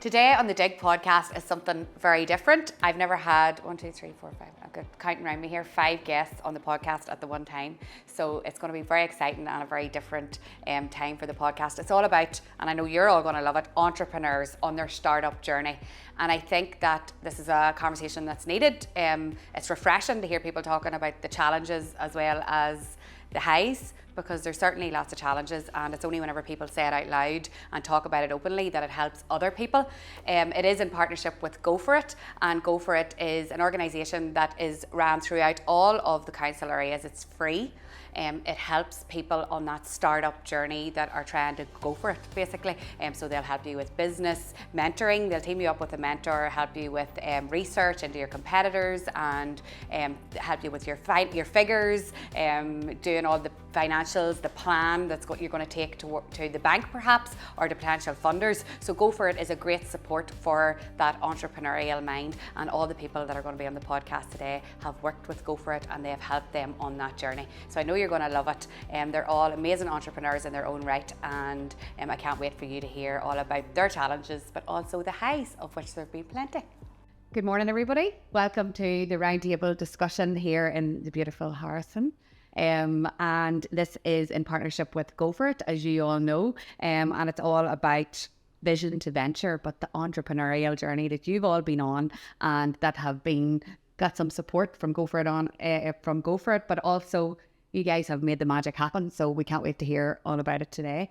Today on the Digg Podcast is something very different. I've never had 1, 2, 3, 4, 5, I've got counting around me here, 5 guests on the podcast at the one time. So it's going to be very exciting and a very different time for the podcast. It's all about, and I know you're all going to love it, entrepreneurs on their startup journey. And I think that this is a conversation that's needed. It's refreshing to hear people talking about the challenges as well as the highs, because there's certainly lots of challenges, and it's only whenever people say it out loud and talk about it openly that it helps other people. It is in partnership with GoFor It, and GoFor It is an organisation that is ran throughout all of the council areas. It's free. It helps people on that startup journey that are trying to go for it, basically. So they'll help you with business mentoring, they'll team you up with a mentor, help you with research into your competitors, and help you with your figures, doing all the financials, the plan that's what you're going to take to the bank perhaps, or to potential funders. So GoFor It is a great support for that entrepreneurial mind, and all the people that are going to be on the podcast today have worked with GoFor It and they have helped them on that journey. So I know you're going to love it. They're all amazing entrepreneurs in their own right, and I can't wait for you to hear all about their challenges, but also the highs, of which there have been plenty. Good morning, everybody. Welcome to the roundtable discussion here in the beautiful Harrison. And this is in partnership with GoFor It, as you all know, and it's all about vision to venture, but the entrepreneurial journey that you've all been on and that have got some support from GoFor It, but also you guys have made the magic happen. So we can't wait to hear all about it today.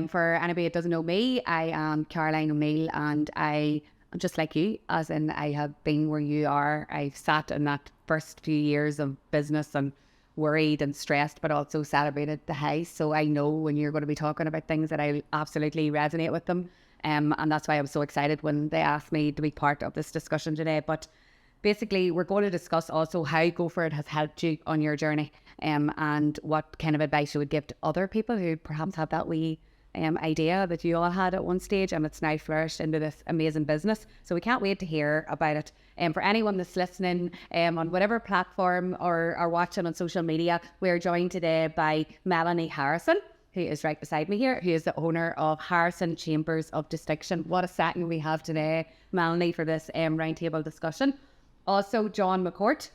For anybody that doesn't know me, I am Caroline O'Neill, and I'm just like you, as in I have been where you are. I've sat in that first few years of business and worried and stressed, but also celebrated the highs. So I know when you're going to be talking about things that I absolutely resonate with them. And that's why I was so excited when they asked me to be part of this discussion today. But basically, we're going to discuss also how GoFor It has helped you on your journey, and what kind of advice you would give to other people who perhaps have that wee idea that you all had at one stage, and it's now flourished into this amazing business. So we can't wait to hear about it. For anyone that's listening on whatever platform or watching on social media, we're joined today by Melanie Harrison, who is right beside me here, who is the owner of Harrison Chambers of Distinction. What a setting we have today, Melanie, for this roundtable discussion. Also, John McCourt.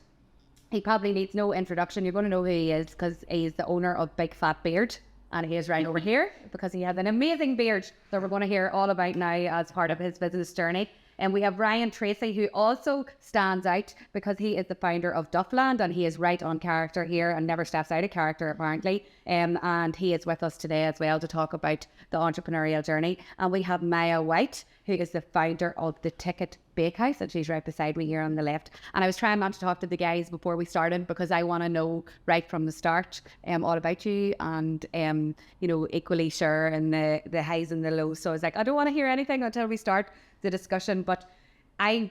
He probably needs no introduction. You're going to know who he is because he's the owner of Big Fat Beard. And he is right over here because he has an amazing beard that we're going to hear all about now as part of his business journey. And we have Ryan Tracy, who also stands out because he is the founder of Duff Land, and he is right on character here and never steps out of character apparently. And he is with us today as well to talk about the entrepreneurial journey. And we have Maya White, who is the founder of the Ticket Bakehouse, and she's right beside me here on the left. And I was trying not to talk to the guys before we started because I want to know right from the start all about you, and equally sure in the highs and the lows. So I was like, I don't want to hear anything until we start the discussion. But I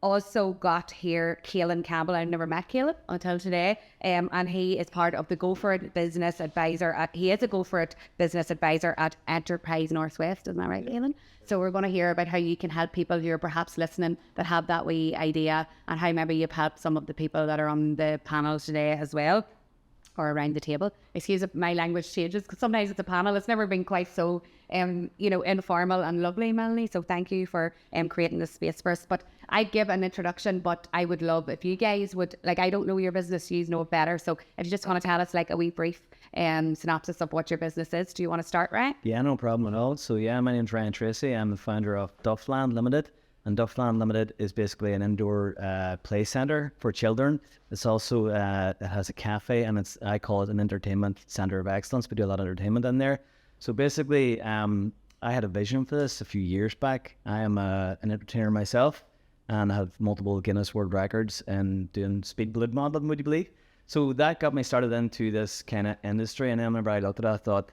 also got here Caelan Campbell. I never met Caelan until today, and he is part of the GoFor It business advisor. He is a GoFor It business advisor at Enterprise Northwest. Isn't that right, Caelan? So we're going to hear about how you can help people who are perhaps listening that have that wee idea, and how maybe you've helped some of the people that are on the panel today as well, or around the table. Excuse if my language changes, because sometimes it's a panel. It's never been quite so, informal and lovely, Melanie. So thank you for creating this space for us. But I'd give an introduction, but I would love if you guys would, I don't know your business, you know it better. So if you just want to tell us a wee brief synopsis of what your business is. Do you want to start, Ryan? Yeah, no problem at all. So yeah, my name's Ryan Tracy. I'm the founder of Duff Land Limited. And Duff Land Limited is basically an indoor play centre for children. It's also, it has a cafe, and I call it an entertainment centre of excellence. We do a lot of entertainment in there. So basically, I had a vision for this a few years back. I am an entertainer myself, and I have multiple Guinness World Records in doing speed balloon modelling, would you believe? So that got me started into this kind of industry. And then whenever I looked at it, I thought,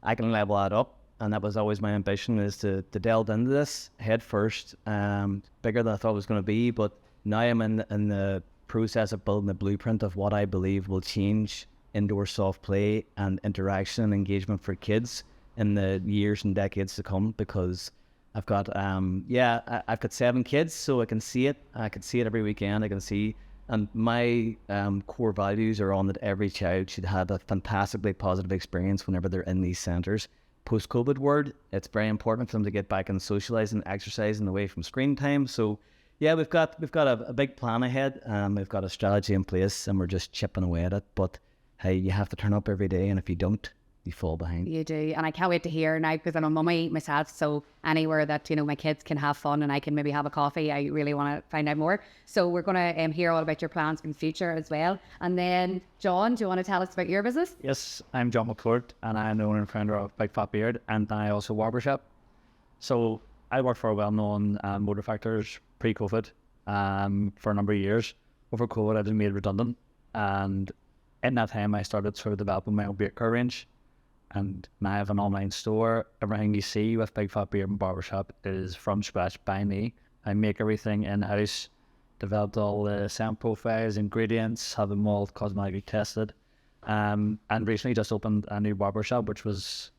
I can level that up. And that was always my ambition, is to delve into this head first, bigger than I thought it was going to be. But now I'm in the process of building the blueprint of what I believe will change indoor soft play and interaction and engagement for kids in the years and decades to come, because I've got, I've got 7 kids, so I can see it. I can see it every weekend. I can see, and my core values are on that every child should have a fantastically positive experience whenever they're in these centres. post-COVID world, it's very important for them to get back and socialising, exercising away from screen time. So yeah, we've got a big plan ahead. We've got a strategy in place, and we're just chipping away at it. But hey, you have to turn up every day, and if you don't, you fall behind. You do, and I can't wait to hear now, because I'm a mummy myself, so anywhere that, you know, my kids can have fun and I can maybe have a coffee, I really want to find out more. So we're going to hear all about your plans for the future as well. And then John, do you want to tell us about your business? Yes, I'm John McCourt, and I'm the owner and founder of Big Fat Beard, and I also barbershop. So I worked for a well-known motor factors pre-COVID for a number of years. Over COVID, I was made redundant, and in that time, I started sort of developing my own beard care range. And now I have an online store. Everything you see with Big Fat Beard and Barbershop is from scratch by me. I make everything in-house, developed all the scent profiles, ingredients, have them all cosmetically tested. And recently just opened a new barbershop, which was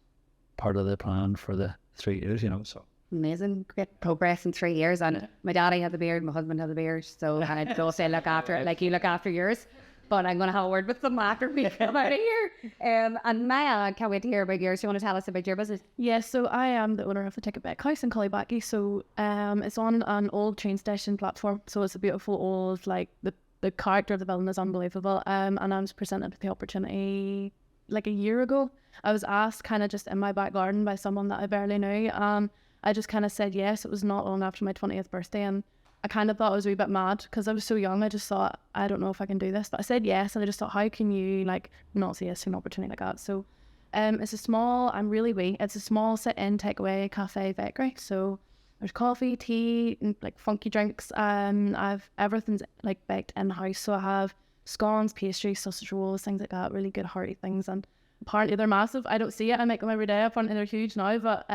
part of the plan for the 3 years, you know, so. Amazing, great progress in 3 years. And my daddy has a beard, my husband has a beard, so I don't say look after it like you look after yours. But I'm going to have a word with them after we come out of here. And Maya, I can't wait to hear about yours. You want to tell us about your business? Yes, so I am the owner of the Ticket Back House in Collybackie. So it's on an old train station platform. So it's a beautiful old, like the character of the building is unbelievable. And I was presented with the opportunity like a year ago. I was asked kind of just in my back garden by someone that I barely knew. I just kind of said yes. It was not long after my 20th birthday, and I kind of thought I was a wee bit mad because I was so young. I just thought, I don't know if I can do this. But I said yes, and I just thought, how can you like not say yes to an opportunity like that? So it's a small, it's a small sit-in, takeaway, cafe, bakery. So there's coffee, tea, and like funky drinks. I've everything's like baked in-house. So I have scones, pastries, sausage rolls, things like that, really good hearty things. And apparently they're massive. I don't see it. I make them every day. Apparently they're huge now, but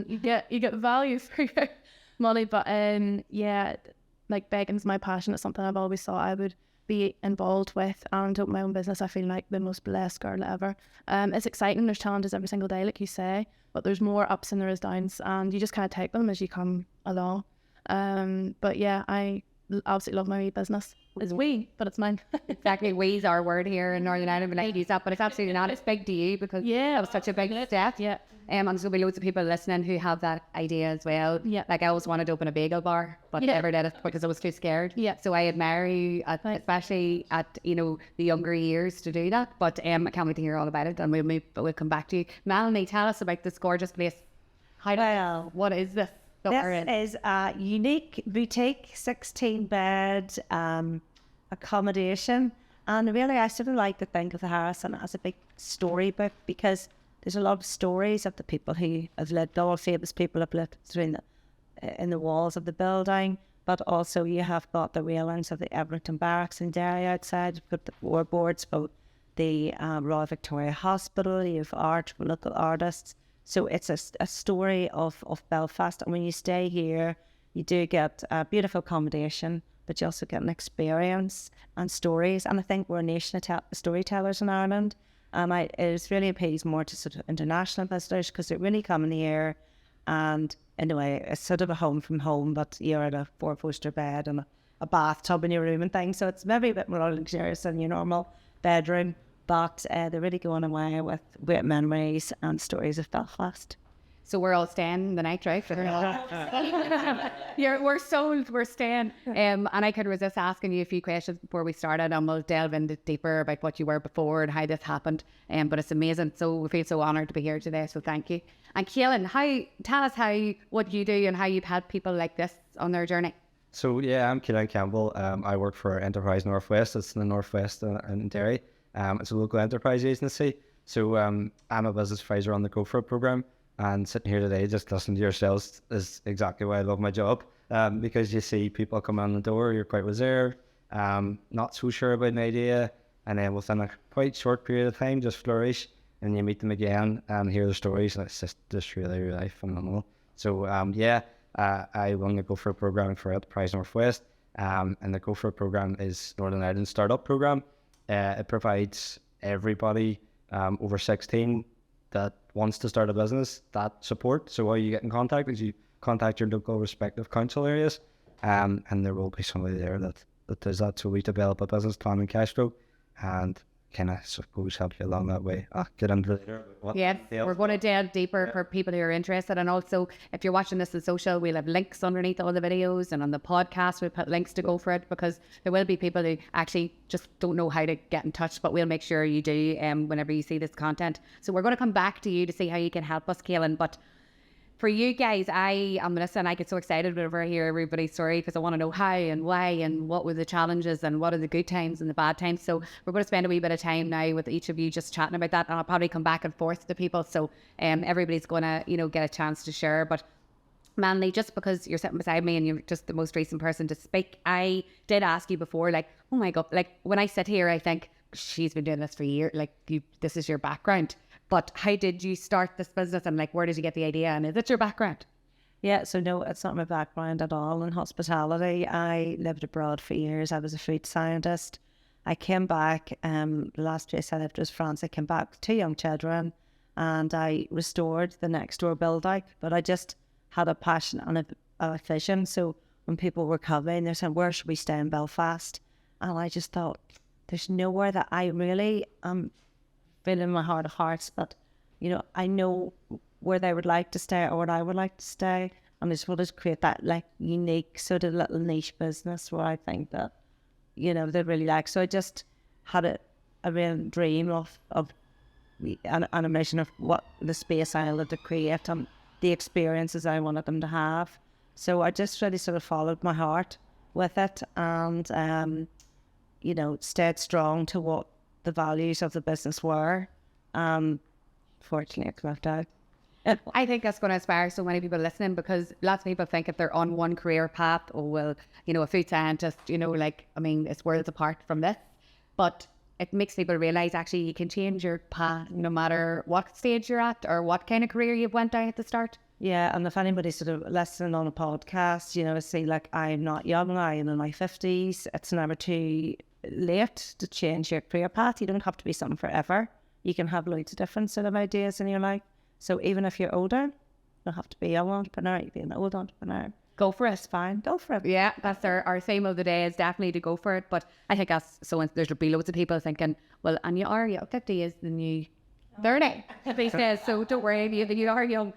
you get value for your money. But yeah, like baking's my passion. It's something I've always thought I would be involved with, and open my own business. I feel like the most blessed girl ever. It's exciting. There's challenges every single day, like you say, but there's more ups than there is downs, and you just kind of take them as you come along. But yeah, I absolutely love my wee business. It's wee, but it's mine. Exactly, we's our word here in Northern Ireland. We like to use that, but it's absolutely not. It's big to you because that was such a big step. Yeah. And there's going to be loads of people listening who have that idea as well. Yeah. Like I always wanted to open a bagel bar, but never did it because I was too scared. Yeah. So I admire you, especially at, you know, the younger years to do that. But I can't wait to hear all about it, and we'll come back to you. Melanie, tell us about this gorgeous place. What is this? This is a unique boutique 16-bed accommodation, and really I sort of like to think of the Harrison as a big storybook, because there's a lot of stories of the people who have lived, all famous people have lived in the walls of the building, but also you have got the railings of the Everton Barracks in Derry outside. You've got the floorboards of the Royal Victoria Hospital. You have art from local artists. So it's a story of Belfast, and when you stay here, you do get beautiful accommodation, but you also get an experience and stories. And I think we're a nation of storytellers in Ireland. It really appeals more to sort of international visitors, because they really come in here, and in a way, it's sort of a home from home, but you're in a 4-poster bed and a bathtub in your room and things. So it's maybe a bit more luxurious than your normal bedroom. But they're really going away with great memories and stories of Belfast. So we're all staying the night, right? We're sold, we're staying. And I could resist asking you a few questions before we started, and we'll delve into deeper about what you were before and how this happened. But it's amazing. So we feel so honoured to be here today. So thank you. And Keelan, tell us what you do and how you've helped people like this on their journey. So yeah, I'm Keelan Campbell. I work for Enterprise Northwest. It's in the Northwest in Derry. It's a local enterprise agency. So I'm a business advisor on the GoFor It program, and sitting here today just listening to yourselves is exactly why I love my job, because you see people come in the door, you're quite reserved, not so sure about an idea, and then within a quite short period of time just flourish, and you meet them again and hear the stories, and it's just really, really phenomenal. So I run the GoFor It program for Enterprise Northwest, and the GoFor It program is Northern Ireland startup program. It provides everybody over 16 that wants to start a business that support. So how you get in contact is you contact your local respective council areas, and there will be somebody there that does that. So we develop a business plan and cash flow, and kind of suppose help you along that way. I'll get into it later. Yes, we're going to delve deeper for people who are interested. And also, if you're watching this on social, we'll have links underneath all the videos, and on the podcast, we'll put links to GoFor It, because there will be people who actually just don't know how to get in touch, but we'll make sure you do whenever you see this content. So we're going to come back to you to see how you can help us, Kaelin. But for you guys, I get so excited whenever I hear everybody's story, because I want to know how and why and what were the challenges and what are the good times and the bad times. So we're going to spend a wee bit of time now with each of you just chatting about that, and I'll probably come back and forth to people, so everybody's going to, get a chance to share. But Melanie, just because you're sitting beside me and you're just the most recent person to speak, I did ask you before, like, oh my God, like when I sit here, I think she's been doing this for years, like this is your background. But how did you start this business, and like where did you get the idea, and is it your background? Yeah, so no, it's not my background at all in hospitality. I lived abroad for years. I was a food scientist. I came back, the last place I lived was France. I came back with 2 young children, and I restored the next door building. But I just had a passion and a vision. So when people were coming, they're saying, where should we stay in Belfast? And I just thought, there's nowhere that I really feel in my heart of hearts that, I know where they would like to stay or what I would like to stay. And I just wanted to create that like unique sort of little niche business where I think that, they really like. So I just had a real dream of an a mission of what the space I wanted to create and the experiences I wanted them to have. So I just really sort of followed my heart with it, and, stayed strong to what the values of the business were. Fortunately, it worked out. I think that's going to inspire so many people listening, because lots of people think if they're on one career path, oh, well, a food scientist, it's worlds apart from this. But it makes people realize actually you can change your path no matter what stage you're at or what kind of career you've went down at the start. Yeah, and if anybody's sort of listening on a podcast, say like, I'm not young, I'm in my 50s, it's never too late to change your career path. You don't have to be something forever. You can have loads of different sort of ideas in your life. So even if you're older, you don't have to be a young entrepreneur, you can be an old entrepreneur. Go for it. It's fine. Go for it. Yeah, that's our theme of the day, is definitely to go for it. But I think there's be loads of people thinking, well, and you are 50 is the new 30 these days, so don't worry, you are young.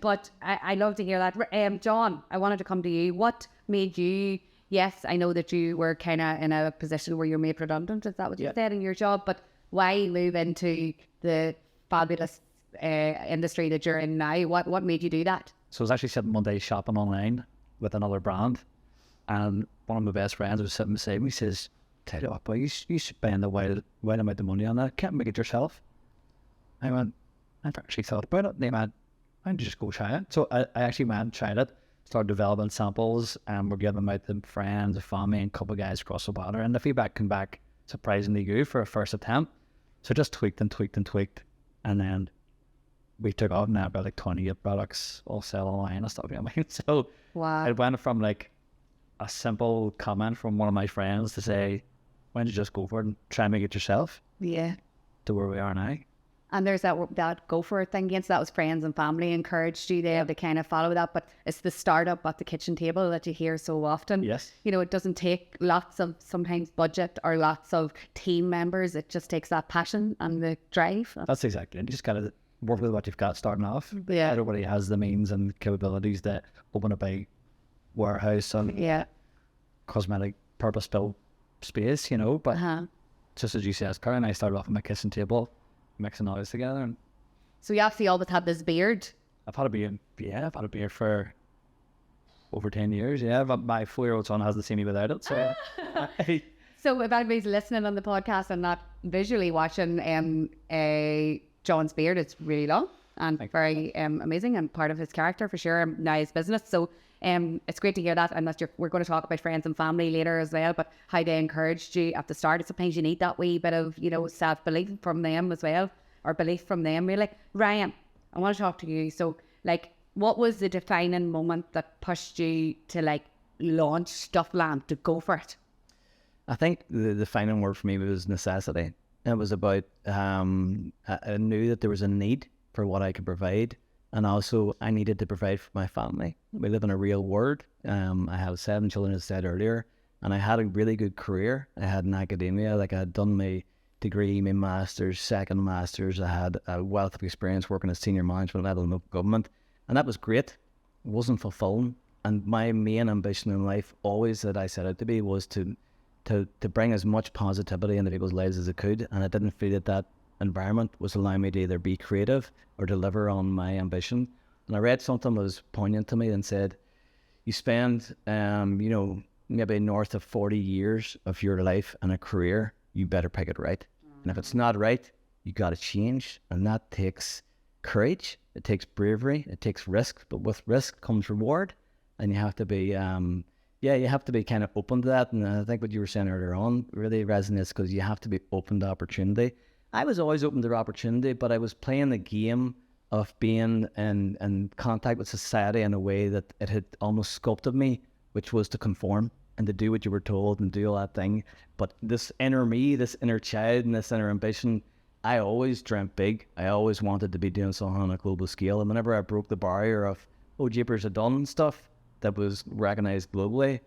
But I love to hear that. John, I wanted to come to you. What made you, yes, I know that you were kind of in a position where you're made redundant, is that what you said in your job? But why move into the fabulous industry that you're in now? What made you do that? So I was actually sitting one day shopping online with another brand, and one of my best friends was sitting beside me. He says, tell you what, boy, you spend a wild amount of money on that. Can't make it yourself. I went, I've actually thought about it. And they went, why don't you just go try it? So I actually went and tried it, started developing samples, and we're giving them out to friends, family, and a couple of guys across the water. And the feedback came back surprisingly good for a first attempt. So just tweaked, and then we took off. Now about like 28 products all sell online and stuff. So wow. It went from like a simple comment from one of my friends to say, why don't you just go for it and try and make it yourself? Yeah. To where we are now. And there's that go for it thing again. So that was friends and family encouraged you there to kind of follow that. But it's the startup at the kitchen table that you hear so often. Yes. It doesn't take lots of sometimes budget or lots of team members. It just takes that passion and the drive. That's exactly it. You just got to work with what you've got starting off. Yeah. Everybody has the means and capabilities to open up a warehouse and cosmetic purpose-built space, but just as you said, Karen and I started off on my kitchen table, mixing all this together. And so you obviously always had this beard. I've had a beard for over 10 years, but my 4-year-old son hasn't seen me without it, so... So if anybody's listening on the podcast and not visually watching John's beard, it's really long and very amazing and part of his character for sure, now his business. So it's great to hear that, and we're going to talk about friends and family later as well, but how they encouraged you at the start. Sometimes you need that wee bit of self-belief from them as well, or belief from them really. Ryan, I want to talk to you. So what was the defining moment that pushed you to launch Duff Land, to go for it? I think the defining word for me was necessity. It was about I knew that there was a need for what I could provide, and also I needed to provide for my family. We live in a real world. I have 7 children, as I said earlier, and I had a really good career. I had in academia, I had done my degree, my master's, second master's. I had a wealth of experience working at senior management level in local government, and that was great. It wasn't fulfilling. And my main ambition in life, always that I set out to be, was to bring as much positivity into people's lives as I could. And I didn't feel that environment was allowing me to either be creative or deliver on my ambition. And I read something that was poignant to me and said, you spend, maybe north of 40 years of your life and a career, you better pick it right. And if it's not right, you got to change. And that takes courage. It takes bravery. It takes risk. But with risk comes reward. And you have to be, you have to be kind of open to that. And I think what you were saying earlier on really resonates, because you have to be open to opportunity. I was always open to opportunity, but I was playing the game of being in contact with society in a way that it had almost sculpted me, which was to conform and to do what you were told and do all that thing. But this inner me, this inner child and this inner ambition, I always dreamt big. I always wanted to be doing something on a global scale. And whenever I broke the barrier of, jeepers, I'd done stuff that was recognized globally,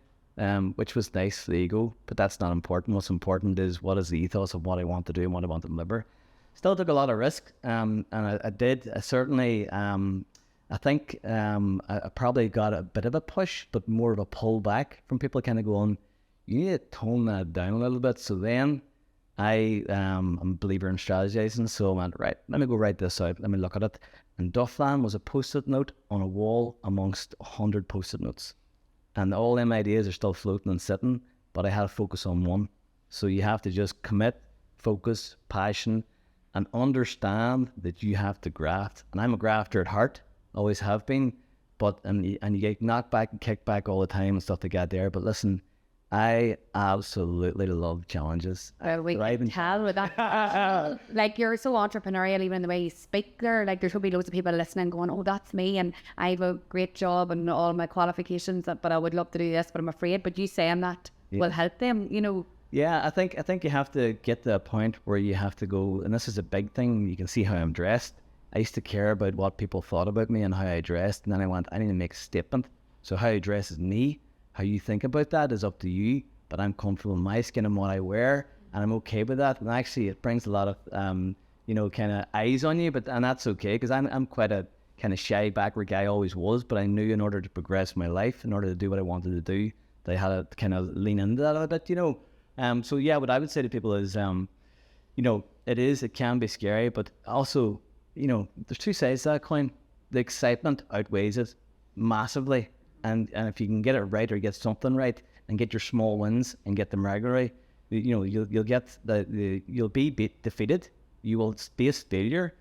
which was nice for the ego, but that's not important. What's important is what is the ethos of what I want to do and what I want to deliver. Still took a lot of risk, and I did. I certainly, I think I probably got a bit of a push, but more of a pull back from people kind of going, you need to tone that down a little bit. So then I'm a believer in strategizing, so I went, right, let me go write this out, let me look at it. And Duff Land was a post-it note on a wall amongst 100 post-it notes. And all them ideas are still floating and sitting, but I had to focus on one. So you have to just commit, focus, passion, and understand that you have to graft. And I'm a grafter at heart, always have been, but and you get knocked back and kicked back all the time and stuff to get there. But listen, I absolutely love challenges. We can tell with that. Like, you're so entrepreneurial, even the way you speak there. Like, there should be loads of people listening going, oh, that's me, and I have a great job and all my qualifications, but I would love to do this, but I'm afraid. But you saying that will help them, Yeah, I think you have to get to a point where you have to go, and this is a big thing. You can see how I'm dressed. I used to care about what people thought about me and how I dressed, and then I need to make a statement. So how I dress is me. How you think about that is up to you, but I'm comfortable in my skin and what I wear, and I'm okay with that. And actually, it brings a lot of, kind of eyes on you, and that's okay, because I'm quite a kind of shy, backward guy, always was, but I knew in order to progress my life, in order to do what I wanted to do, that I had to kind of lean into that a bit, So yeah, what I would say to people is, it can be scary, but also, there's two sides to that coin. The excitement outweighs it massively. And if you can get it right or get something right and get your small wins and get them regularly, you'll get you'll be defeated. You will face failure,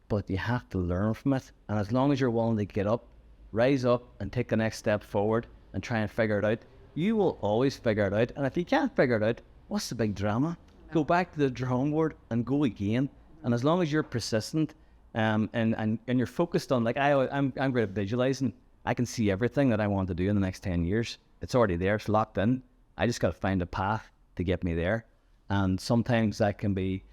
but you have to learn from it. And as long as you're willing to get up, rise up and take the next step forward and try and figure it out, you will always figure it out. And if you can't figure it out, what's the big drama? Go back to the drawing board and go again. And as long as you're persistent and you're focused on, like I'm great at visualizing. I can see everything that I want to do in the next 10 years. It's already there. It's locked in. I just got to find a path to get me there. And sometimes that can be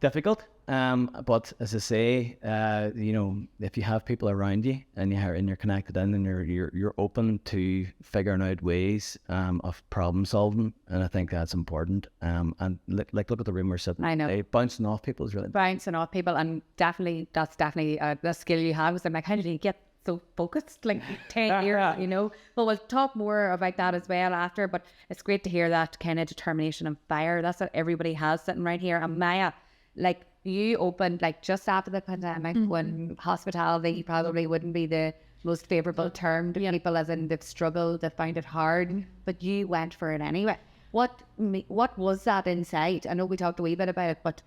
difficult. But as I say, if you have people around you and you're connected in and you're open to figuring out ways of problem solving, and I think that's important. And look at the room we're sitting. I know. Bouncing off people is really bouncing off people, and that's definitely a skill you have. So I'm like, how did you get so focused, like 10 years, But we'll talk more about that as well after. But it's great to hear that kind of determination and fire. That's what everybody has sitting right here. And Maya, like, you opened like just after the pandemic, when hospitality probably wouldn't be the most favourable term to people, as in they've struggled, they've found it hard, but you went for it anyway. What was that inside? I know we talked a wee bit about it, but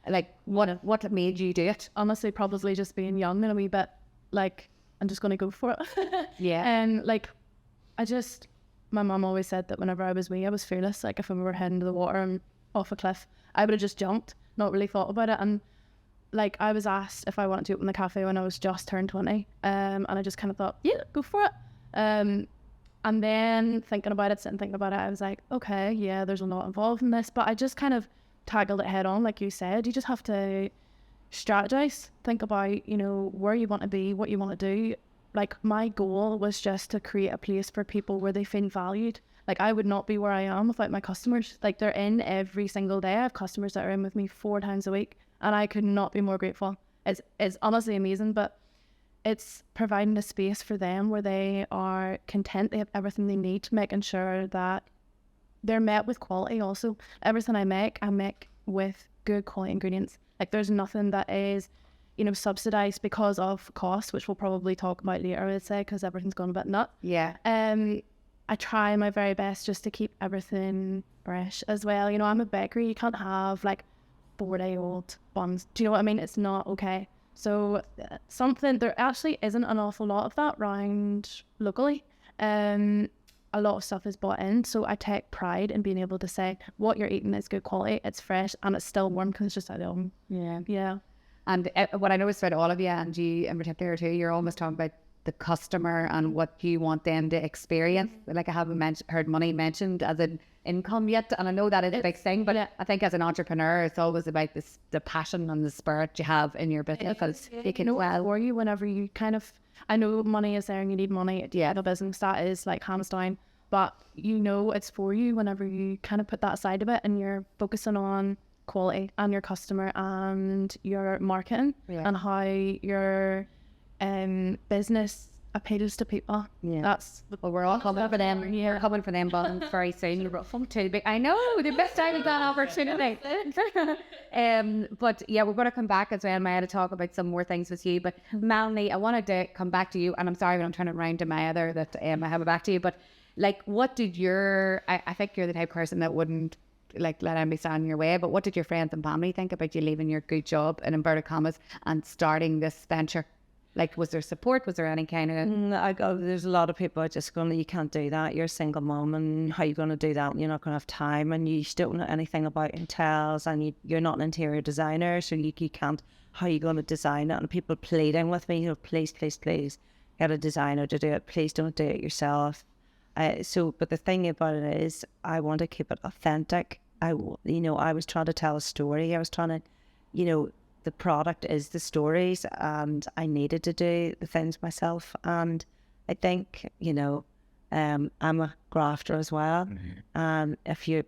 like what made you do it? Honestly, probably just being young and a wee bit like, I'm just going to go for it. Yeah. And like, my mum always said that whenever I was wee, I was fearless. Like, if we were heading to the water and off a cliff, I would have just jumped, not really thought about it. And like, I was asked if I wanted to open the cafe when I was just turned 20. And I just kind of thought, yeah, go for it. And then sitting thinking about it, I was like, okay, yeah, there's a lot involved in this, but I just kind of tackled it head on. Like you said, you just have to strategize, think about, where you want to be, what you want to do, like my goal was just to create a place for people where they feel valued. Like I would not be where I am without my customers. Like they're in every single day. I have customers that are in with me 4 times a week, and I could not be more grateful. It's honestly amazing, but it's providing a space for them where they are content, they have everything they need, making sure that they're met with quality also. Everything I make with good quality ingredients. Like there's nothing that is, you know, subsidized because of cost, which we'll probably talk about later, I would say, because everything's gone a bit nuts. Yeah. I try my very best just to keep everything fresh as well. You know, I'm a bakery. You can't have like 4-day-old buns. Do you know what I mean? It's not okay. So there actually isn't an awful lot of that around locally. A lot of stuff is bought in. So I take pride in being able to say what you're eating is good quality, it's fresh, and it's still warm because it's just out of the oven. Yeah. Yeah. And what I noticed about all of you, and you in particular too, you're always talking about the customer and what you want them to experience. Like I haven't heard money mentioned as an income yet, and I know that is a big thing, but I think as an entrepreneur, it's always about the passion and the spirit you have in your business. Because you can for you whenever you kind of, I know money is there and you need money. Yeah, the business that is like hands down, but you know it's for you whenever you kind of put that aside of it and you're focusing on quality and your customer and your marketing and how your business appeals to people. Yeah. That's well, we're all coming for them. You're coming for them buttons very soon. You're from too big. I know the best time is that opportunity. But yeah, we're going to come back as well, Maya, to talk about some more things with you. But Melanie, I wanted to come back to you, and I'm sorry when I'm turning around to my other that I have it back to you. But like, what did I think you're the type of person that wouldn't like let anybody stand in your way, but what did your friends and family think about you leaving your good job in inverted commas and starting this venture? Like, was there support? Was there any kind of... there's a lot of people are just going, you can't do that. You're a single mom, and how are you going to do that? You're not going to have time, and you don't know anything about hotels, and you're not an interior designer, so you can't. How are you going to design it? And people pleading with me, you know, please, please, please, get a designer to do it. Please don't do it yourself. But the thing about it is, I want to keep it authentic. I was trying to tell a story. I was trying to, the product is the stories, and I needed to do the things myself. And I think, I'm a grafter as well. Mm-hmm. And if you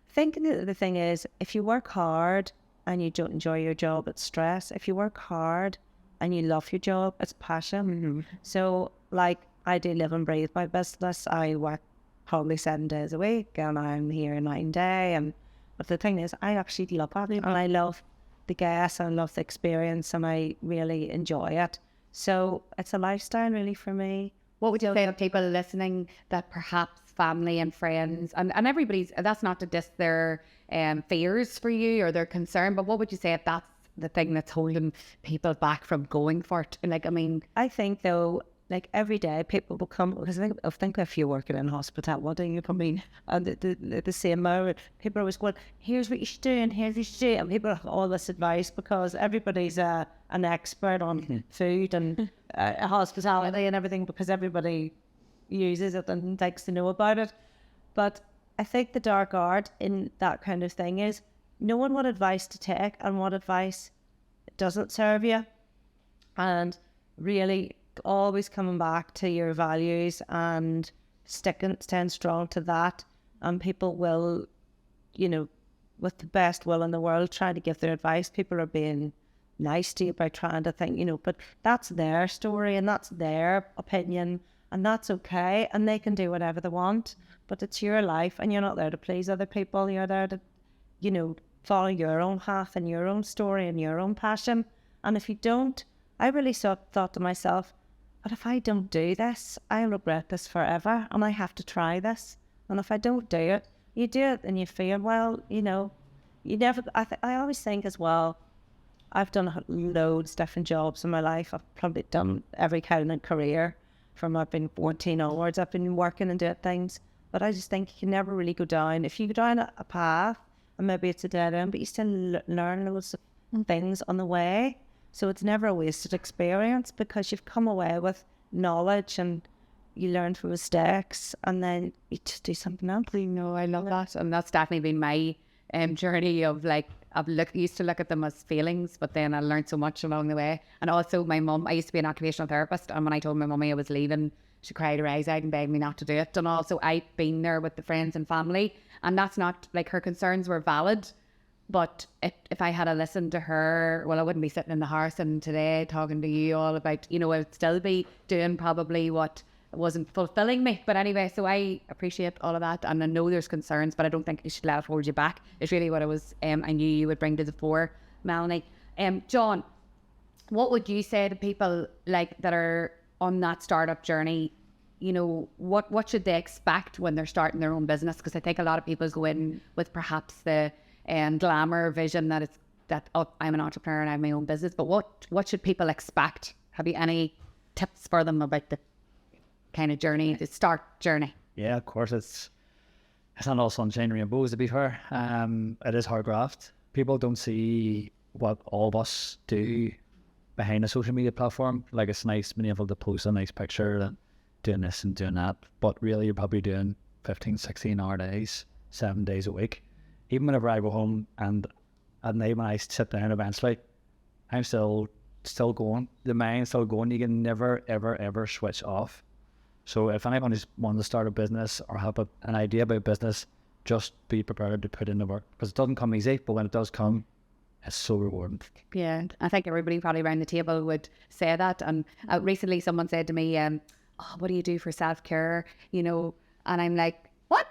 think the thing is, if you work hard and you don't enjoy your job, it's stress. If you work hard and you love your job, it's passion. Mm-hmm. So like, I do live and breathe my business. I work probably 7 days a week, and I'm here 9 days. But the thing is, I actually love it, and I love the guests, and I love the experience, and I really enjoy it. So it's a lifestyle really for me. What would you say to people listening that perhaps family and friends and everybody's, that's not to diss their fears for you or their concern, but what would you say if that's the thing that's holding people back from going for it? Like, I mean, I think though, like every day people will come, because I think if you're working in hospitality, you come in and the same hour, people are always going, here's what you should do and here's what you should do, and people have all this advice because everybody's an expert on food and hospitality and everything, because everybody uses it and likes to know about it. But I think the dark art in that kind of thing is knowing what advice to take and what advice doesn't serve you, and really always coming back to your values and staying strong to that. And people will, with the best will in the world, try to give their advice. People are being nice to you by trying to think, but that's their story and that's their opinion, and that's okay, and they can do whatever they want, but it's your life, and you're not there to please other people. You're there to, follow your own path and your own story and your own passion. And if you don't, I really thought to myself, but if I don't do this, I'll regret this forever, and I have to try this. And if I don't do it, you do it and you feel, well, you never, I always think as well, I've done loads of different jobs in my life. I've probably done every kind of career from I've been 14 onwards. I've been working and doing things, but I just think you can never really go down. If you go down a path, and maybe it's a dead end, but you still learn loads of things on the way. So it's never a wasted experience, because you've come away with knowledge and you learn from mistakes, and then you just do something else. I love that. And that's definitely been my journey of like, used to look at them as feelings, but then I learned so much along the way. And also my mum, I used to be an occupational therapist, and when I told my mummy I was leaving, she cried her eyes out and begged me not to do it. And also I'd been there with the friends and family, and that's not, like, her concerns were valid, but if I had listened to her, well, I wouldn't be sitting in the house and today talking to you all about, I would still be doing probably what wasn't fulfilling me. But anyway, so I appreciate all of that, and I know there's concerns, but I don't think you should let it hold you back. It's really what I knew you would bring to the fore, Melanie. John, what would you say to people like that are on that startup journey? What should they expect when they're starting their own business? Because I think a lot of people go in with perhaps the glamour vision that I'm an entrepreneur and I have my own business, but what should people expect? Have you any tips for them about the kind of journey, the start journey? Yeah, of course, it's not all sunshine and rainbows, to be fair. It is hard graft. People don't see what all of us do behind a social media platform. Like, it's nice being able to post a nice picture and doing this and doing that, but really you're probably doing 15, 16 hour days, 7 days a week. Even whenever I go home and at night when I sit down eventually, I'm still going. The mind's still going. You can never, ever, ever switch off. So if anyone is wanting to start a business or have an idea about business, just be prepared to put in the work, because it doesn't come easy, but when it does come, it's so rewarding. Yeah, I think everybody probably around the table would say that. And recently someone said to me, what do you do for self-care? And I'm like, what?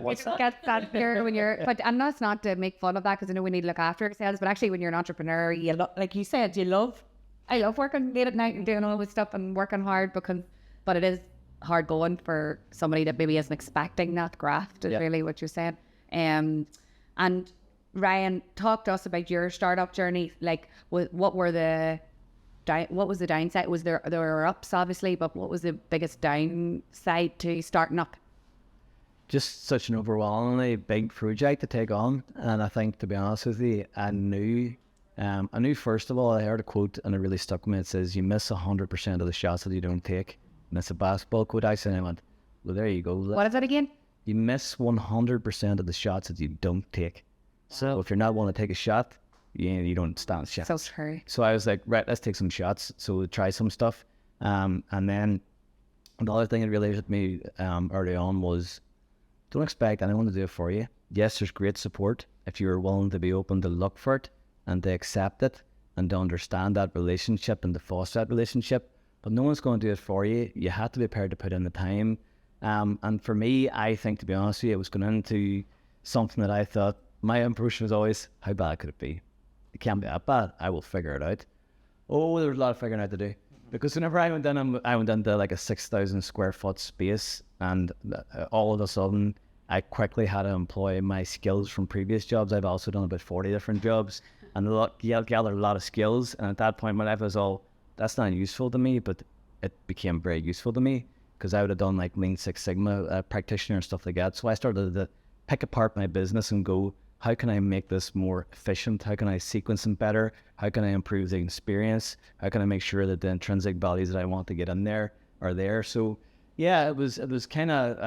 What's that? Get self-care when you're, and that's not to make fun of that, because I know we need to look after ourselves, but actually when you're an entrepreneur, like you said, I love working late at night and doing all this stuff and working hard, but it is hard going for somebody that maybe isn't expecting that graft, is really what you're saying. And Ryan, talk to us about your startup journey. Like, what was the downside? There were ups, obviously, but what was the biggest downside to starting up? Just such an overwhelmingly big project to take on. And I think, to be honest with you, I knew first of all, I heard a quote and it really stuck with me. It says, you miss 100% of the shots that you don't take. And it's a basketball quote. I said, I went, well, there you go. What is it again? You miss 100% of the shots that you don't take. So if you're not willing to take a shot, you don't stand a chance. So true. So I was like, right, let's take some shots. So we try some stuff. And then the other thing that really hit me early on was, don't expect anyone to do it for you. Yes, there's great support if you're willing to be open to look for it and to accept it and to understand that relationship and to foster that relationship. But no one's going to do it for you. You have to be prepared to put in the time. And for me, I think, to be honest with you, it was going into something that I thought, my approach was always, how bad could it be? It can't be that bad. I will figure it out. Oh, there was a lot of figuring out to do. Because whenever I went into like a 6,000 square foot space, and all of a sudden I quickly had to employ my skills from previous jobs. I've also done about 40 different jobs and gathered a lot of skills. And at that point, my life was all, that's not useful to me, but it became very useful to me, because I would have done like Lean Six Sigma practitioner and stuff like that. So I started to pick apart my business and go, how can I make this more efficient? How can I sequence them better? How can I improve the experience? How can I make sure that the intrinsic values that I want to get in there are there? So yeah, it was kind of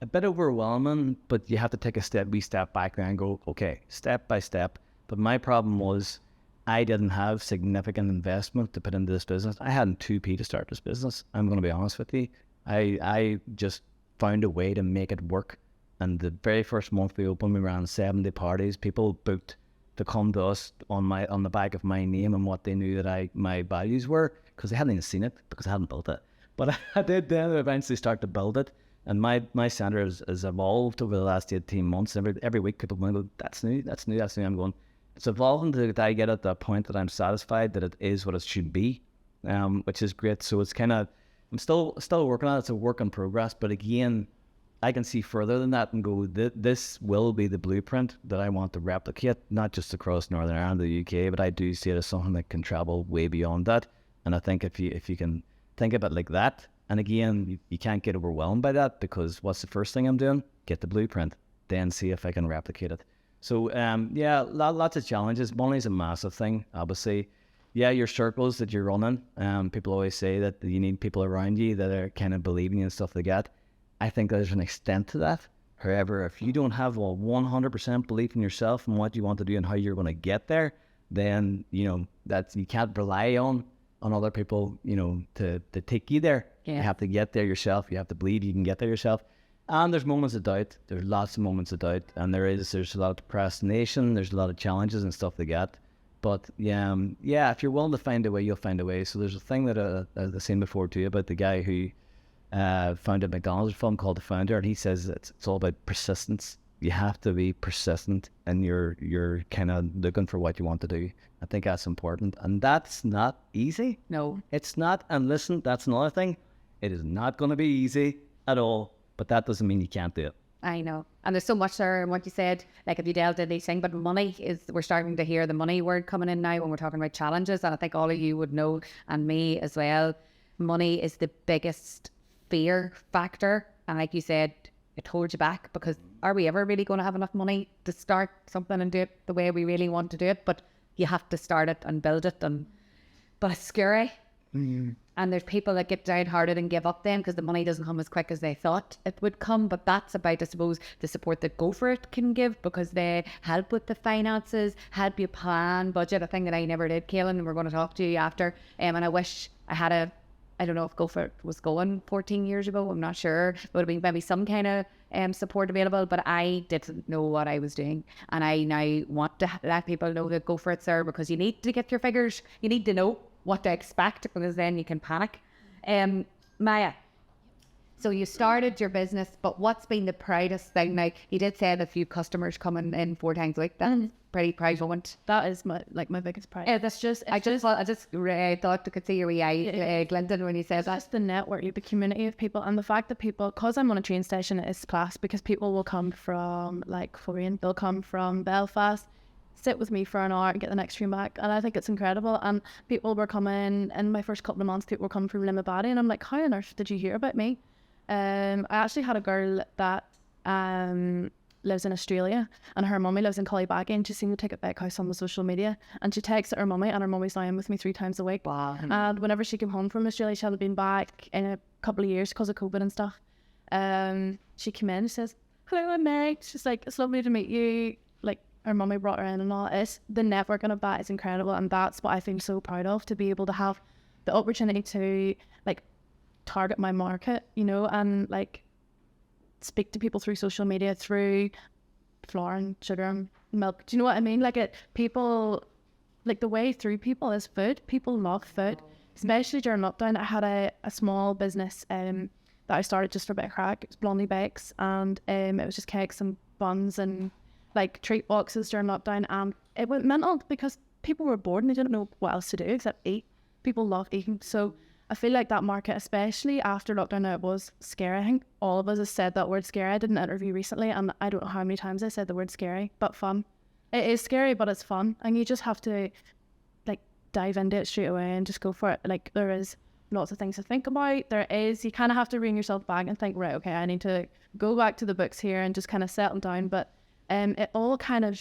a bit overwhelming, but you have to take a step back there and go, okay, step by step. But my problem was I didn't have significant investment to put into this business. I hadn't 2p to start this business. I'm going to be honest with you. I just found a way to make it work. And the very first month we opened, we ran 70 parties. People booked to come to us on the back of my name and what they knew that my values were, because they hadn't even seen it, because I hadn't built it. But I did then eventually start to build it. And my center has evolved over the last 18 months. Every week people go, that's new. I'm going, it's evolving to I get at the point that I'm satisfied that it is what it should be, which is great. So it's kind of, I'm still working on it. It's a work in progress. But again, I can see further than that and go, this will be the blueprint that I want to replicate, not just across Northern Ireland, the UK, but I do see it as something that can travel way beyond that. And I think if you can think of it like that, and again, you can't get overwhelmed by that, because what's the first thing I'm doing? Get the blueprint, then see if I can replicate it. So yeah, lots of challenges. Money's a massive thing, obviously. Yeah, your circles that you're running, people always say that you need people around you that are kind of believing in stuff like that. I think there's an extent to that. However, if you don't have a 100% belief in yourself and what you want to do and how you're going to get there, then, you know, that you can't rely on other people, you know, to take you there. Yeah. You have to get there yourself. You have to believe you can get there yourself. And there's moments of doubt. There's lots of moments of doubt. And there's a lot of procrastination. There's a lot of challenges and stuff like that. But yeah, if you're willing to find a way, you'll find a way. So there's a thing that I've seen before too about the guy who founded McDonald's, a film called The Founder, and he says it's all about persistence. You have to be persistent, and you're kind of looking for what you want to do. I think that's important, and that's not easy. No. It's not. And listen, that's another thing. It is not going to be easy at all, but that doesn't mean you can't do it. I know. And there's so much there in what you said, like if you delved into these things, but money we're starting to hear the money word coming in now when we're talking about challenges. And I think all of you would know, and me as well, money is the biggest fear factor. And like you said, it holds you back, because are we ever really going to have enough money to start something and do it the way we really want to do it? But you have to start it and build it. But it's scary. And there's people that get downhearted and give up then because the money doesn't come as quick as they thought it would come. But that's about, I suppose, the support that GoFor It can give, because they help with the finances, help you plan, budget, a thing that I never did, Kaylin, and we're going to talk to you after. And I wish I had I don't know if GoFor It was going 14 years ago, I'm not sure. It would have been maybe some kind of support available, but I didn't know what I was doing. And I now want to let people know that GoFor It's there, because you need to get your figures, you need to know what to expect, because then you can panic. Maya, so you started your business, but what's been the proudest thing? Now, you did say that a few customers coming in 4 times a week. That's pretty proud moment. That is my biggest pride. I just thought I could see your wee eye glinting when you said that. That's the network, the community of people, and the fact that people, because I'm on a train station, it's class, because people will come from like Foreign, they'll come from Belfast, sit with me for an hour and get the next train back, and I think it's incredible. And people were coming in my first couple of months, people were coming from Limavady, and I'm like, how on earth did you hear about me? I actually had a girl that lives in Australia, and her mummy lives in Collybaggy, and she's seen the Ticket Back House on the social media, and she texted her mummy, and her mummy's now in with me 3 times a week. Wow. And whenever she came home from Australia, she hadn't been back in a couple of years because of COVID and stuff. She came in and says, hello, I'm Meg. She's like, it's lovely to meet you. Like, her mummy brought her in and all. It's the networking of that is incredible, and that's what I feel so proud of, to be able to have the opportunity to like target my market, you know, and like speak to people through social media, through flour and sugar and milk. Do you know what I mean? Like people, like the way through people is food. People love food, especially during lockdown. I had a small business that I started just for a bit of crack. It was Blondie Bakes, and it was just cakes and buns and like treat boxes during lockdown, and it went mental because people were bored and they didn't know what else to do except eat. People love eating, so I feel like that market, especially after lockdown, now it was scary. I think all of us have said that word scary. I did an interview recently, and I don't know how many times I said the word scary, but fun. It is scary, but it's fun, and you just have to like dive into it straight away and just go for it. Like, there is lots of things to think about. You kind of have to bring yourself back and think, right, okay, I need to go back to the books here and just kind of settle down. But it all kind of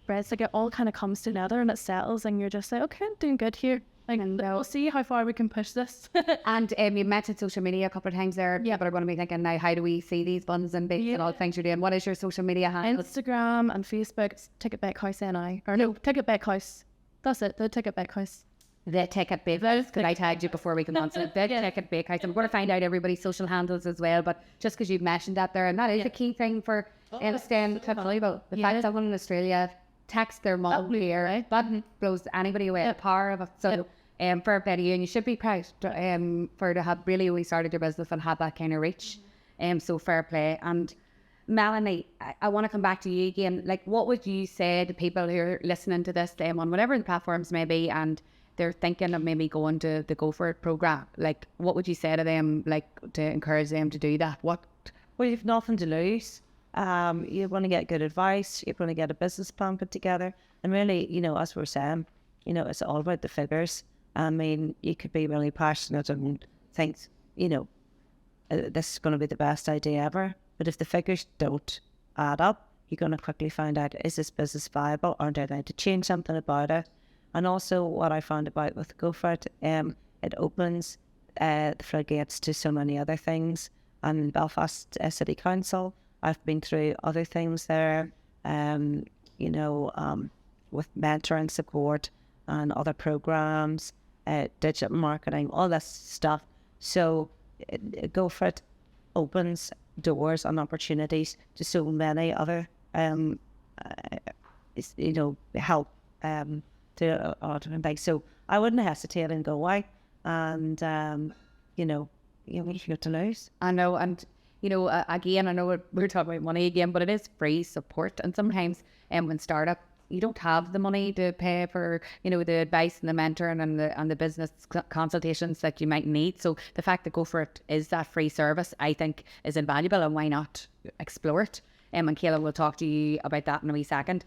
spreads, like it all kind of comes together and it settles, and you're just like, okay, I'm doing good here. Like, we'll see how far we can push this. And you mentioned social media a couple of times there. Yeah, but I'm going to be thinking now, how do we see these buns and bakes and all the things you're doing? What is your social media handle? Instagram and Facebook, it's Ticket Back House NI. Or no, Ticket Back House. That's it, the Ticket Back House. The Ticket Bake House, because I tagged you before we can answer it. The Ticket Bake House. I'm going to find out everybody's social handles as well, but just because you've mentioned that there, and that is a key thing for staying valuable. The fact that someone in Australia text their mum here, right? That blows anybody away. The power of it. So, fair play to you, and you should be proud for to have really only started your business and had that kind of reach. So fair play. And Melanie, I want to come back to you again. Like, what would you say to people who are listening to this on whatever the platforms may be, and they're thinking of maybe going to the GoFor It program? Like, what would you say to them, like, to encourage them to do that? Well, you've nothing to lose. You want to get good advice. You're going to get a business plan put together. And really, you know, as we're saying, you know, it's all about the figures. I mean, you could be really passionate and think, you know, this is going to be the best idea ever. But if the figures don't add up, you're going to quickly find out, is this business viable, or do I need to change something about it? And also what I found about with GoFor It, it opens the floodgates to so many other things. And in Belfast City Council, I've been through other things there, you know, with mentoring support and other programs, digital marketing, all this stuff. So GoFor It opens doors and opportunities to so many other, you know, help to different things. So I wouldn't hesitate and go out, and you know, you've got to lose. I know, and you know, again, I know we're talking about money again, but it is free support, and sometimes when startup, you don't have the money to pay for, you know, the advice and the mentoring and the business consultations that you might need. So the fact that GoFor It is that free service, I think, is invaluable, and why not explore it? And Kayla will talk to you about that in a wee second.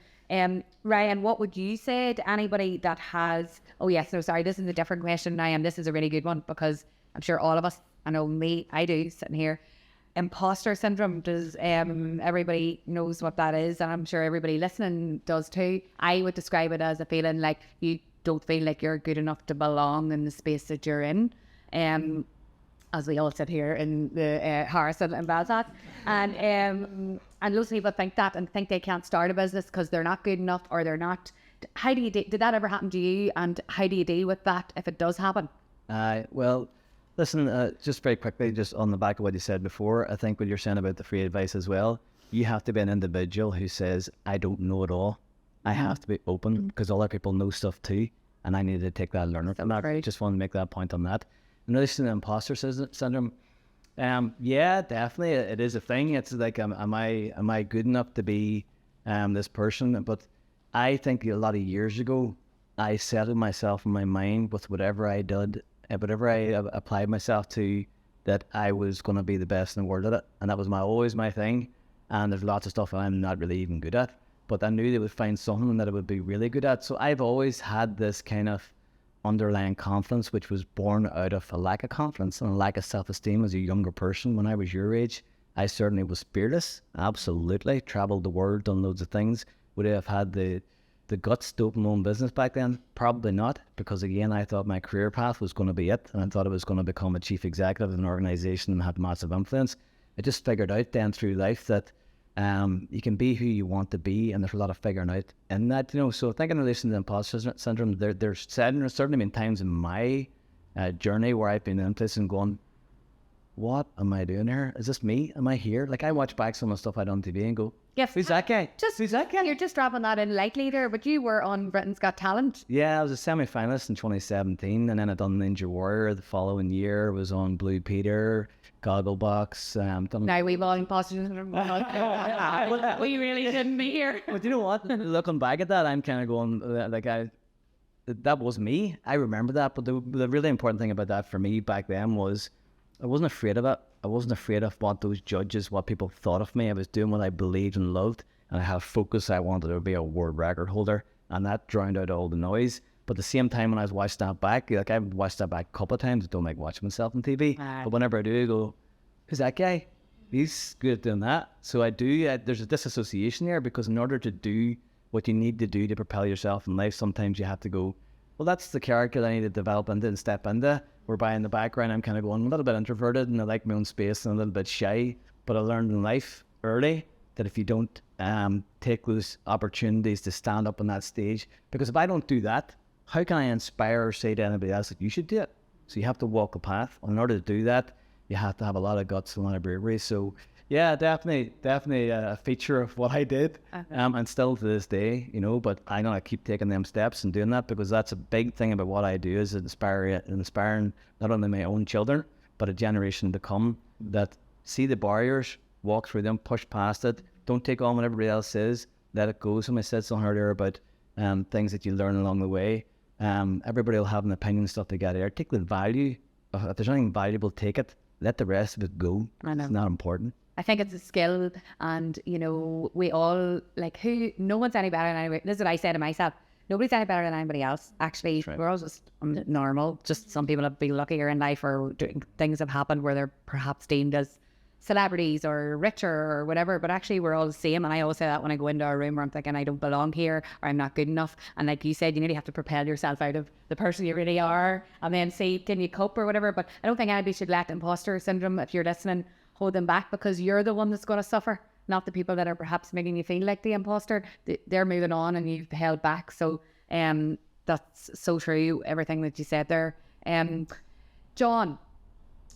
Ryan, what would you say to anybody that has, oh yes, no, sorry, this is a different question now, and this is a really good one, because I'm sure all of us, I know me, I do, sitting here, imposter syndrome. Does everybody knows what that is, and I'm sure everybody listening does too. I would describe it as a feeling like you don't feel like you're good enough to belong in the space that you're in, as we all sit here in the Harrison and Belfast, and loads of people think that and think they can't start a business because they're not good enough, or they're not. How do you did that ever happen to you, and how do you deal with that if it does happen? Well, listen, just very quickly, just on the back of what you said before, I think what you're saying about the free advice as well, you have to be an individual who says, I don't know it all. I have to be open, because other people know stuff too, and I need to take that learning from that. Right. Just want to make that point on that. In relation to imposter syndrome, yeah, definitely, it is a thing. It's like, am I good enough to be this person? But I think a lot of years ago, I settled myself in my mind with whatever I did, whatever I applied myself to, that I was going to be the best in the world at it. And that was always my thing. And there's lots of stuff I'm not really even good at, but I knew they would find something that I would be really good at. So I've always had this kind of underlying confidence, which was born out of a lack of confidence and a lack of self-esteem as a younger person. When I was your age, I certainly was fearless, absolutely, traveled the world, done loads of things. Would I have had the guts to open my own business back then? Probably not, because again, I thought my career path was going to be it, and I thought I was going to become a chief executive of an organization and have massive influence. I just figured out then through life that you can be who you want to be, and there's a lot of figuring out in that, you know. So I think in relation to the imposter syndrome, there's certainly been times in my journey where I've been in place and going, what am I doing here? Is this me? Am I here? Like, I watch back some of the stuff I done on TV and go, yes, who's that guy? Who's that guy? You're just dropping that in lightly there, but you were on Britain's Got Talent. Yeah, I was a semi-finalist in 2017, and then I done Ninja Warrior the following year. Was on Blue Peter, Gogglebox. Now we've all imposter syndrome. We really shouldn't be here. But you know what? Looking back at that, I'm kind of going, that was me. I remember that, but the really important thing about that for me back then was I wasn't afraid of it. I wasn't afraid of what those judges, what people thought of me. I was doing what I believed and loved, and I had focus. I wanted to be a world record holder, and that drowned out all the noise. But at the same time, when I was watching that back, like I've watched that back a couple of times. I don't like watching myself on TV, but whenever I do, I go, who's that guy? He's good at doing that. So I do, there's a disassociation there, because in order to do what you need to do to propel yourself in life, sometimes you have to go, well, that's the character that I need to develop into and step into. Whereby in the background, I'm kind of going a little bit introverted and I like my own space and a little bit shy. But I learned in life early that if you don't take those opportunities to stand up on that stage, because if I don't do that, how can I inspire or say to anybody else that you should do it? So you have to walk the path. In order to do that, you have to have a lot of guts and a lot of bravery. So yeah, definitely a feature of what I did, and still to this day, you know. But I know I keep taking them steps and doing that, because that's a big thing about what I do, is inspiring not only my own children, but a generation to come that see the barriers, walk through them, push past it, don't take on what everybody else says, let it go. Somebody said something earlier about things that you learn along the way. Everybody will have an opinion and stuff they get there. Take the value. If there's anything valuable, take it. Let the rest of it go. I know. It's not important. I think it's a skill, and you know, we all no one's any better than anybody. This is what I say to myself. Nobody's any better than anybody else. Actually, right. We're all just normal. Just some people have been luckier in life, or things have happened where they're perhaps deemed as celebrities or richer or whatever. But actually, we're all the same. And I always say that when I go into a room where I'm thinking I don't belong here, or I'm not good enough. And like you said, you nearly have to propel yourself out of the person you really are, and then see, can you cope or whatever. But I don't think anybody should let imposter syndrome, if you're listening, hold them back, because you're the one that's going to suffer, not the people that are perhaps making you feel like the imposter. They're moving on and you've held back. So that's so true, everything that you said there. John,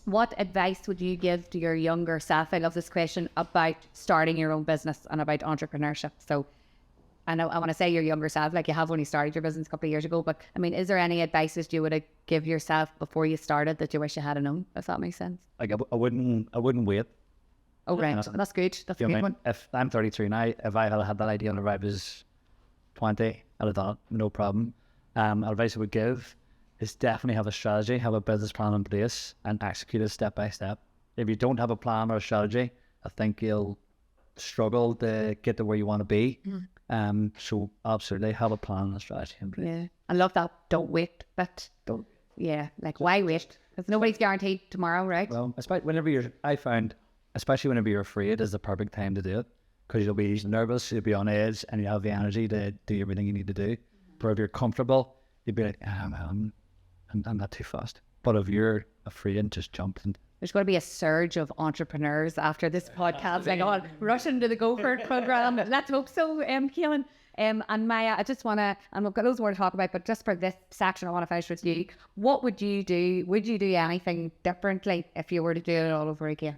what advice would you give to your younger self? I love this question about starting your own business and about entrepreneurship. So I know I want to say your younger self, like you have only started your business a couple of years ago, but I mean, is there any advice that you would give yourself before you started that you wish you had known, if that makes sense? Like I wouldn't wait. Oh, right. That's good. That's a good one. If I'm 33 now, if I had that idea when I was 20, I'd have thought, no problem. Advice I would give is definitely have a strategy, have a business plan in place and execute it step by step. If you don't have a plan or a strategy, I think you'll struggle to get to where you want to be. So absolutely have a plan and a strategy in place. Yeah, I love that. Don't wait, but why wait? Because nobody's guaranteed tomorrow, right? Well, especially whenever you're afraid is the perfect time to do it, because you'll be nervous, you'll be on edge, and you have the energy to do everything you need to do. But if you're comfortable, you'll be like, I'm not too fast. But if you're afraid, just jump. There's going to be a surge of entrepreneurs after this podcast. Like, oh, rush into the GoFor It program. Let's hope so, Keelan. And Maya, I just want to, and we've got loads more to talk about, but just for this section, I want to finish with you. What would you do? Would you do anything differently if you were to do it all over again?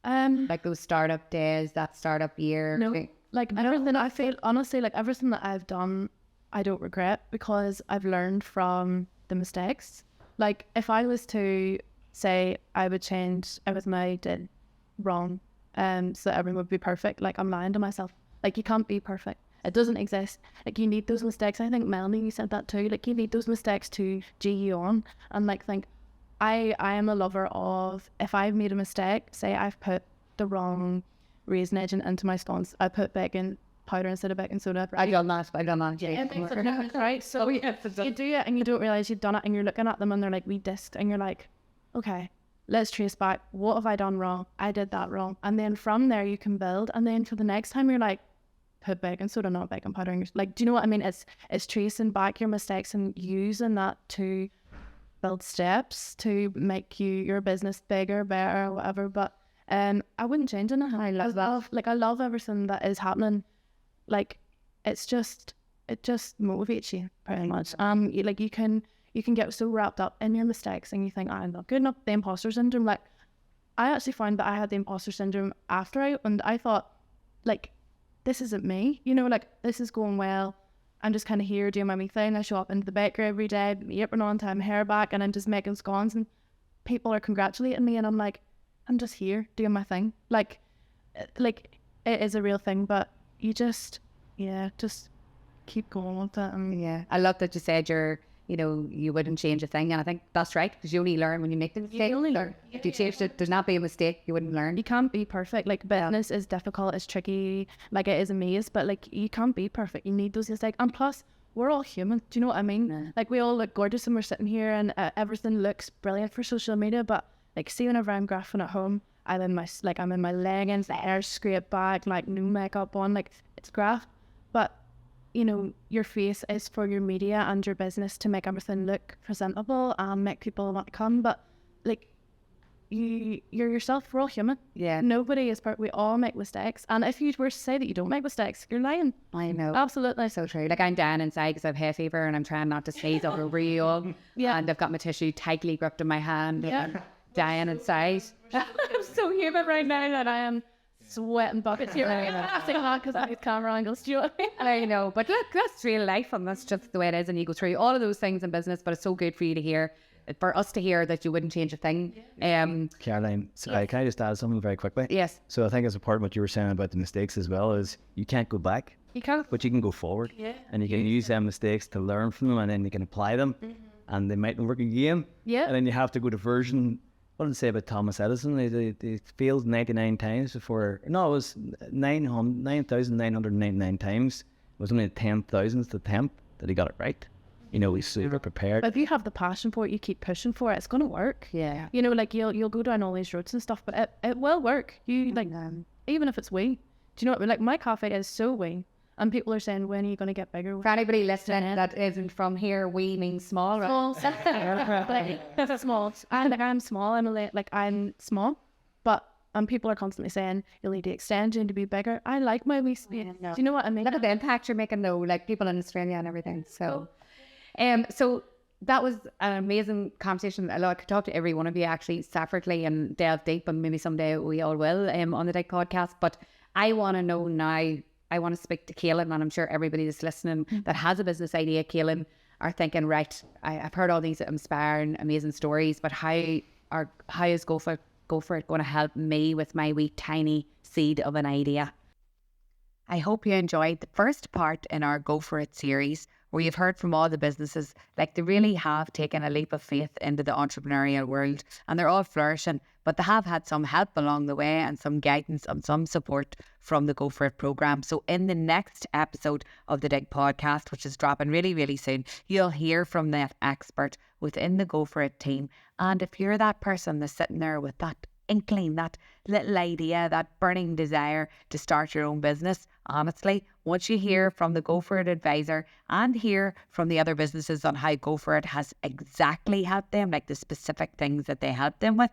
Like those startup days, that startup year? No, like everything I feel, honestly, like everything that I've done, I don't regret, because I've learned from the mistakes. Like if I was to say I would change everything I did wrong so that everyone would be perfect, like I'm lying to myself. Like you can't be perfect. It doesn't exist. Like you need those mistakes. I think Melanie, you said that too. Like you need those mistakes to G you on and like think, I am a lover of, if I've made a mistake, say I've put the wrong raisin agent into my scones, I put baking powder instead of baking soda. I've done that. Yeah, it makes a difference, right? So you do it and you don't realise you've done it, and you're looking at them and they're like re-disked, and you're like, okay, let's trace back. What have I done wrong? I did that wrong. And then from there you can build. And then for the next time you're like, put baking soda, not baking powder. And like, do you know what I mean? It's tracing back your mistakes and using that to build steps to make your business bigger, better, whatever. But I wouldn't change anything. I love that. Like I love everything that is happening. Like it just motivates you pretty much. Like you can get so wrapped up in your mistakes and you think, I'm not good enough. The imposter syndrome. Like I actually found that I had the imposter syndrome after and I thought, like, this isn't me. You know, like this is going well. I'm just kind of here doing my wee thing. I show up into the bakery every day, my apron on, tie my hair back, and I'm just making scones, and people are congratulating me, and I'm like, I'm just here doing my thing. Like it is a real thing, but you just keep going with it. And I love that you said you wouldn't change a thing, and I think that's right, because you only learn when you make the mistake. You only learn. If you changed it, there's not be a mistake, you wouldn't learn. You can't be perfect. Like business is difficult, it's tricky, like it is a maze, but like you can't be perfect. You need those mistakes, and plus we're all human. Do you know what I mean? Yeah. Like we all look gorgeous and we're sitting here and everything looks brilliant for social media, but like see whenever I'm graphing at home, I'm in my leggings, the hair's scraped back, like no makeup on, like it's graph, but you know, your face is for your media and your business to make everything look presentable and make people want to come. But like, you're yourself. We're all human. Yeah. Nobody is perfect. We all make mistakes. And if you were to say that you don't make mistakes, you're lying. I know. Absolutely. So true. Like I'm down inside because I have hay fever and I'm trying not to sneeze all over you all. Yeah. And I've got my tissue tightly gripped in my hand. Yeah. And I'm dying inside. I'm so human right now that I am sweating buckets here. Because I have camera angles. Do you know what I mean? I know, but look, that's real life, and that's just the way it is. And you go through all of those things in business, but it's so good for you to hear, for us to hear that you wouldn't change a thing. Caroline, can I just add something very quickly? Yes. So I think it's important what you were saying about the mistakes as well, is you can't go back, You can't. but you can go forward. Yeah. And you can use them mistakes to learn from them, and then you can apply them, and they might not work again. Yeah. And then you have to go to version. What did it say about Thomas Edison? He failed 99 times before. No, it was 9,999 times. It was only the 10,000th attempt that he got it right. You know, he's super prepared. But if you have the passion for it, you keep pushing for it, it's going to work. Yeah. You know, like you'll go down all these roads and stuff, but it will work. You like, even if it's wee. Do you know what I mean? Like my cafe is so wee. And people are saying, when are you going to get bigger? For anybody listening that isn't from here, we mean small, right? Small. Like, small. I'm small. I'm small, but And people are constantly saying, you'll need to extend, you need to be bigger. I like my wee space. Do you know what I mean? Look at the impact you're making though, like people in Australia and everything. So that was an amazing conversation. I could talk to every one of you actually separately and delve deep, and maybe someday we all will on the Digg podcast. But I want to know now, I want to speak to Caelan, and I'm sure everybody that's listening that has a business idea, Caelan, are thinking, right, I've heard all these inspiring, amazing stories, but how is GoFor It going to help me with my wee tiny seed of an idea? I hope you enjoyed the first part in our GoFor It series, where you've heard from all the businesses, like they really have taken a leap of faith into the entrepreneurial world, and they're all flourishing, but they have had some help along the way and some guidance and some support from the GoFor It program. So in the next episode of the Digg podcast, which is dropping really, really soon, you'll hear from that expert within the GoFor It team. And if you're that person that's sitting there with that inkling, that little idea, that burning desire to start your own business, honestly, once you hear from the GoFor It advisor and hear from the other businesses on how GoFor It has exactly helped them, like the specific things that they helped them with,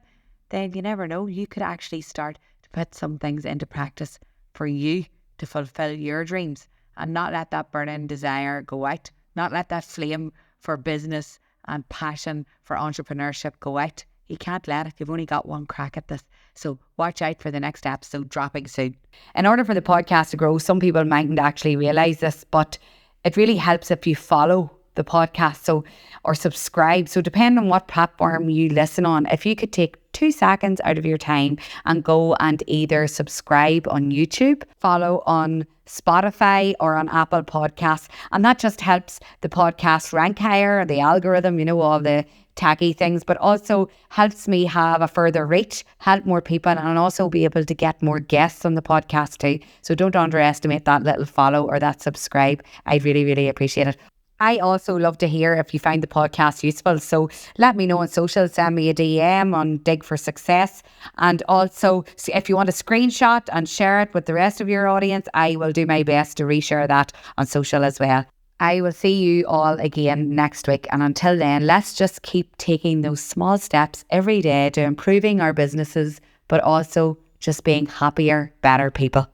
then you never know, you could actually start to put some things into practice for you to fulfill your dreams and not let that burning desire go out, not let that flame for business and passion for entrepreneurship go out. You can't let it. You've only got one crack at this. So watch out for the next episode dropping soon. In order for the podcast to grow, some people mightn't actually realise this, but it really helps if you follow the podcast or subscribe. So depending on what platform you listen on, if you could take 2 seconds out of your time and go and either subscribe on YouTube, follow on Spotify or on Apple Podcasts, and that just helps the podcast rank higher, the algorithm, all the tacky things, but also helps me have a further reach, help more people, and also be able to get more guests on the podcast too. So don't underestimate that little follow or that subscribe. I'd really, really appreciate it. I also love to hear if you find the podcast useful. So let me know on social, send me a DM on Digg for Success. And also, if you want a screenshot and share it with the rest of your audience, I will do my best to reshare that on social as well. I will see you all again next week. And until then, let's just keep taking those small steps every day to improving our businesses, but also just being happier, better people.